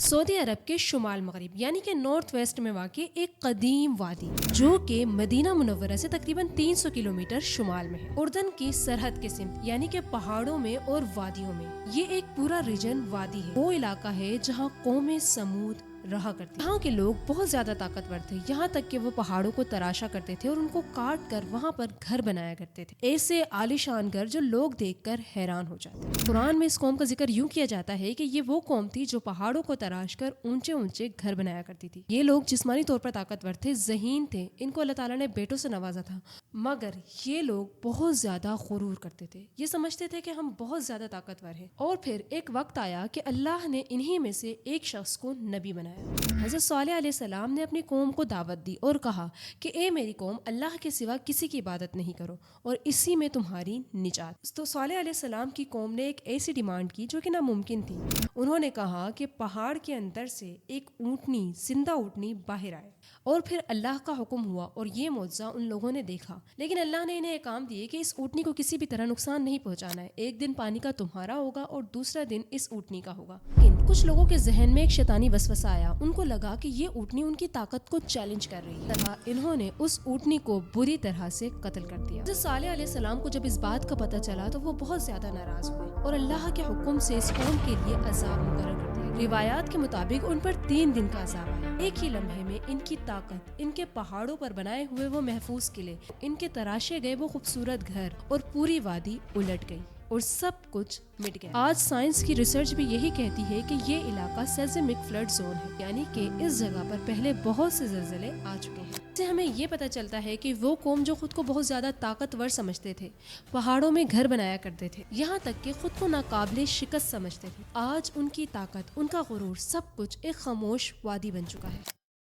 سعودی عرب کے شمال مغرب یعنی کہ نارتھ ویسٹ میں واقع ایک قدیم وادی جو کہ مدینہ منورہ سے تقریباً 300 کلومیٹر شمال میں ہے، اردن کی سرحد کے سمت یعنی کہ پہاڑوں میں اور وادیوں میں یہ ایک پورا ریجن وادی ہے۔ وہ علاقہ ہے جہاں قوم سمود رہا کرتی۔ یہاں کے لوگ بہت زیادہ طاقتور تھے، یہاں تک کہ وہ پہاڑوں کو تراشا کرتے تھے اور ان کو کاٹ کر وہاں پر گھر بنایا کرتے تھے، ایسے عالیشان گھر جو لوگ دیکھ کر حیران ہو جاتے۔ قرآن میں اس قوم کا ذکر یوں کیا جاتا ہے کہ یہ وہ قوم تھی جو پہاڑوں کو تراش کر اونچے اونچے گھر بنایا کرتی تھی۔ یہ لوگ جسمانی طور پر طاقتور تھے، ذہین تھے، ان کو اللہ تعالیٰ نے بیٹوں سے نوازا تھا، مگر یہ لوگ بہت زیادہ غرور کرتے تھے، یہ سمجھتے تھے کہ ہم بہت زیادہ طاقتور ہیں۔ اور پھر ایک وقت آیا کہ اللہ نے انہی میں سے ایک شخص کو نبی بنایا۔ حضرت صالح علیہ السلام نے اپنی قوم کو دعوت دی اور کہا کہ اے میری قوم، اللہ کے سوا کسی کی عبادت نہیں کرو اور اسی میں تمہاری نجات۔ تو صالح علیہ السلام کی قوم نے ایک ایسی ڈیمانڈ کی جو کہ ناممکن تھی۔ انہوں نے کہا کہ پہاڑ کے اندر سے ایک اونٹنی، زندہ اونٹنی باہر آئے، اور پھر اللہ کا حکم ہوا اور یہ معجزہ ان لوگوں نے دیکھا۔ لیکن اللہ نے انہیں احکام دیے کہ اس اونٹنی کو کسی بھی طرح نقصان نہیں پہنچانا ہے، ایک دن پانی کا تمہارا ہوگا اور دوسرا دن اس اونٹنی کا ہوگا۔ کچھ لوگوں کے ذہن میں ایک شیطانی وسوسہ آیا، ان کو لگا کہ یہ اونٹنی ان کی طاقت کو چیلنج کر رہی ہے، انہوں نے اس اونٹنی کو بری طرح سے قتل کر دیا۔ حضرت صالح علیہ السلام کو جب اس بات کا پتہ چلا تو وہ بہت زیادہ ناراض ہوئے اور اللہ کے حکم سے اس قوم کے لیے عذاب مقرر کر دیا۔ روایات کے مطابق ان پر 3 دن کا عذاب آیا۔ ایک ہی لمحے میں ان کی طاقت، ان کے پہاڑوں پر بنائے ہوئے وہ محفوظ قلعے، ان کے تراشے گئے وہ خوبصورت گھر اور پوری وادی الٹ گئی اور سب کچھ مٹ گیا۔ آج سائنس کی ریسرچ بھی یہی کہتی ہے کہ یہ علاقہ سیزمک فلڈ زون ہے، یعنی کہ اس جگہ پر پہلے بہت سے زلزلے آ چکے ہیں۔ اس سے ہمیں یہ پتہ چلتا ہے کہ وہ قوم جو خود کو بہت زیادہ طاقتور سمجھتے تھے، پہاڑوں میں گھر بنایا کرتے تھے، یہاں تک کہ خود کو ناقابل شکست سمجھتے تھے، آج ان کی طاقت، ان کا غرور، سب کچھ ایک خاموش وادی بن چکا ہے۔